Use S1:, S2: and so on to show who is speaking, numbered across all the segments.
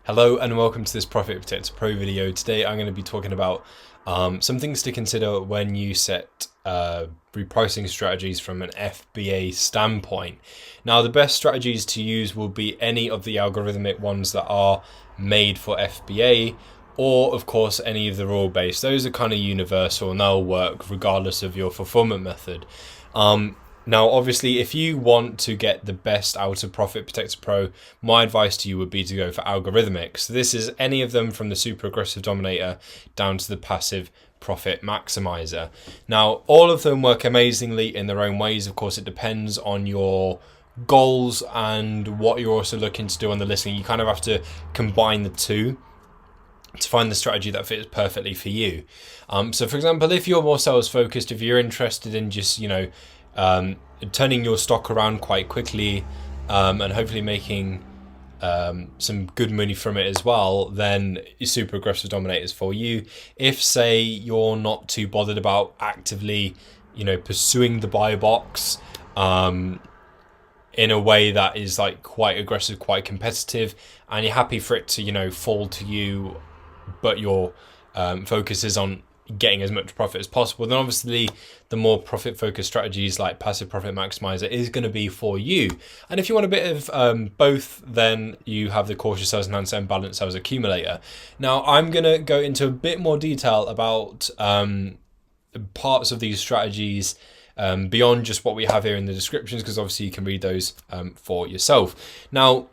S1: Hello and welcome to this Profit Protector Pro video. Today I'm going to be talking about some things to consider when you set repricing strategies from an FBA standpoint. Now, the best strategies to use will be any of the algorithmic ones that are made for FBA, or of course any of the rule-based. Those are kind of universal and they'll work regardless of your fulfillment method. Now, obviously, if you want to get the best out of Profit Protector Pro, my advice to you would be to go for algorithmic. So this is any of them from the super aggressive dominator down to the passive profit maximizer. Now, all of them work amazingly in their own ways. Of course, it depends on your goals and what you're also looking to do on the listing. You kind of have to combine the two to find the strategy that fits perfectly for you. So for example, if you're more sales focused, if you're interested in just, turning your stock around quite quickly and hopefully making some good money from it as well, then super aggressive dominators for you. If, say, you're not too bothered about actively, pursuing the buy box in a way that is like quite aggressive, quite competitive, and you're happy for it to, fall to you, but your focus is on getting as much profit as possible, then obviously the more profit focused strategies like passive profit maximizer is going to be for you. And if you want a bit of both, then you have the cautious sales enhancer and balanced sales accumulator. Now I'm going to go into a bit more detail about parts of these strategies beyond just what we have here in the descriptions, because obviously you can read those for yourself. Now,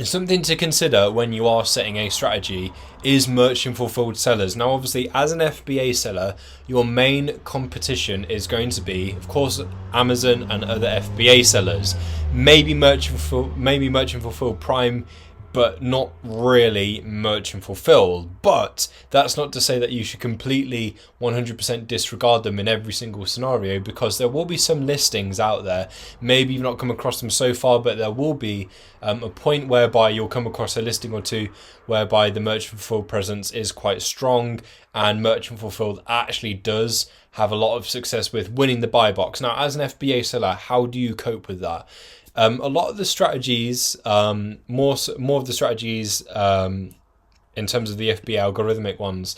S1: something to consider when you are setting a strategy is merchant fulfilled sellers. Now, obviously, as an FBA seller, your main competition is going to be, of course, Amazon and other FBA sellers. Maybe merchant fulfilled Prime, but not really merchant fulfilled. But that's not to say that you should completely 100% disregard them in every single scenario, because there will be some listings out there. Maybe you've not come across them so far, but there will be a point whereby you'll come across a listing or two whereby the merchant fulfilled presence is quite strong, and merchant fulfilled actually does have a lot of success with winning the buy box. Now, as an FBA seller, how do you cope with that? A lot of the strategies, more of the strategies in terms of the FBA algorithmic ones,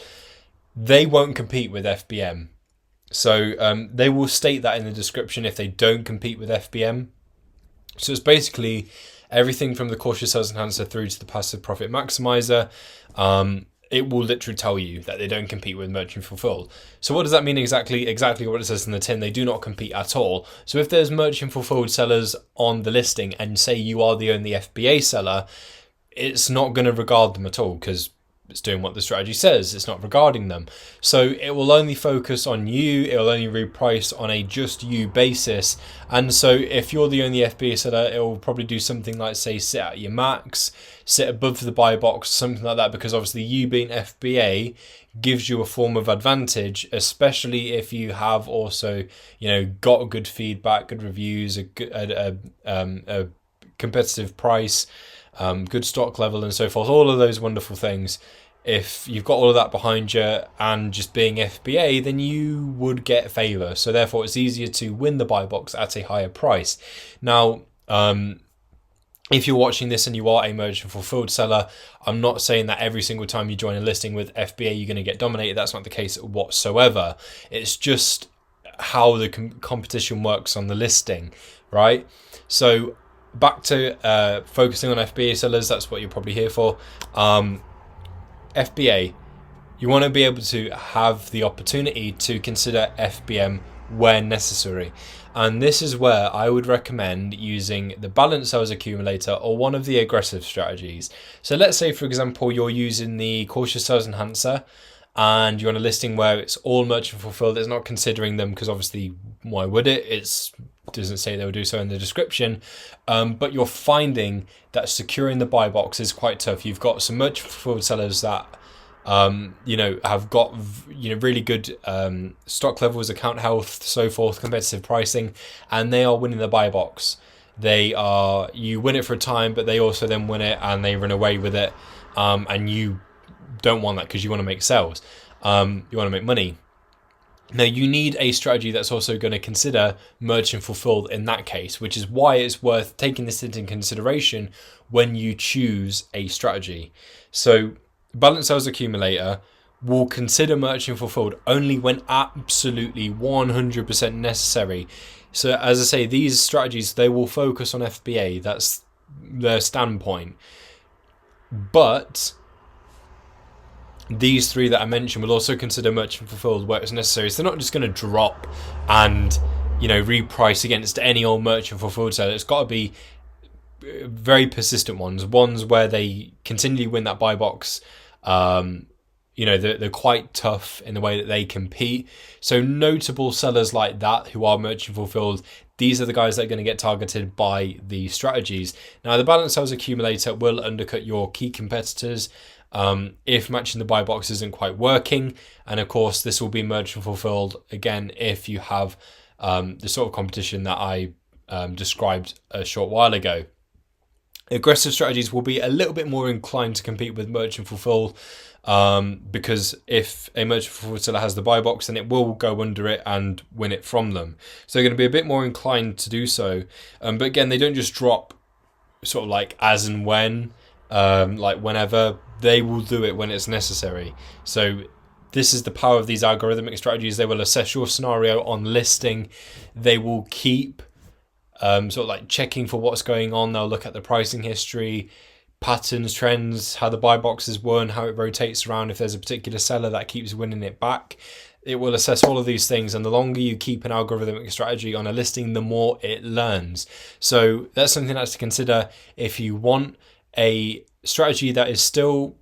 S1: they won't compete with FBM. So they will state that in the description if they don't compete with FBM. So it's basically everything from the cautious sales enhancer through to the passive profit maximizer. It will literally tell you that they don't compete with merchant fulfilled. So what does that mean exactly? Exactly what it says in the tin. They do not compete at all. So if there's merchant fulfilled sellers on the listing and say you are the only FBA seller, it's not going to regard them at all, because it's doing what the strategy says. It's not regarding them. So it will only focus on you. It will only reprice on a just you basis. And so if you're the only FBA seller, it will probably do something like, say, sit at your max, sit above the buy box, something like that, because obviously you being FBA gives you a form of advantage, especially if you have also, got good feedback, good reviews, a competitive price, good stock level and so forth, all of those wonderful things. If you've got all of that behind you and just being FBA, then you would get favor. So therefore it's easier to win the buy box at a higher price. Now, if you're watching this and you are a merchant fulfilled seller, I'm not saying that every single time you join a listing with FBA you're going to get dominated. That's not the case whatsoever. It's just how the competition works on the listing, right? So back to focusing on FBA sellers, that's what you're probably here for. FBA, you want to be able to have the opportunity to consider FBM where necessary. And this is where I would recommend using the balanced sales accumulator or one of the aggressive strategies. So let's say, for example, you're using the cautious sales enhancer and you're on a listing where it's all merchant fulfilled. It's not considering them because obviously why would it? It doesn't say they will do so in the description. But you're finding that securing the buy box is quite tough. You've got some merchant fulfilled sellers that have got really good stock levels, account health, so forth, competitive pricing, and they are winning the buy box. You win it for a time, but they also then win it and they run away with it, and you don't want that because you want to make sales. You want to make money. Now, you need a strategy that's also going to consider merchant fulfilled in that case, which is why it's worth taking this into consideration when you choose a strategy. So, Balanced Sales Accumulator will consider merchant fulfilled only when absolutely 100% necessary. So, as I say, these strategies, they will focus on FBA. That's their standpoint. But these three that I mentioned will also consider merchant fulfilled where it's necessary. So they're not just going to drop and, reprice against any old merchant fulfilled seller. It's got to be very persistent ones where they continually win that buy box. They're quite tough in the way that they compete. So notable sellers like that who are merchant fulfilled, these are the guys that are going to get targeted by the strategies. Now, the Balanced Sales Accumulator will undercut your key competitors if matching the buy box isn't quite working. And of course, this will be merchant fulfilled again if you have the sort of competition that I described a short while ago. Aggressive strategies will be a little bit more inclined to compete with merchant fulfilled because if a merchant fulfilled seller has the buy box, then it will go under it and win it from them. So they're going to be a bit more inclined to do so. But again, they don't just drop sort of like as and when, like whenever. They will do it when it's necessary. So this is the power of these algorithmic strategies. They will assess your scenario on listing. They will keep sort of like checking for what's going on. They'll look at the pricing history, patterns, trends, how the buy box is won, how it rotates around. If there's a particular seller that keeps winning it back, it will assess all of these things. And the longer you keep an algorithmic strategy on a listing, the more it learns. So that's something that's to consider if you want a strategy that is still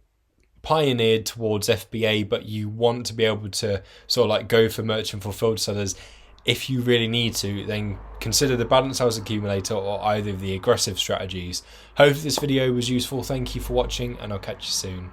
S1: pioneered towards FBA, but you want to be able to sort of like go for merchant fulfilled sellers. If you really need to, then consider the Balanced Sales Accumulator or either of the aggressive strategies. Hope this video was useful. Thank you for watching, and I'll catch you soon.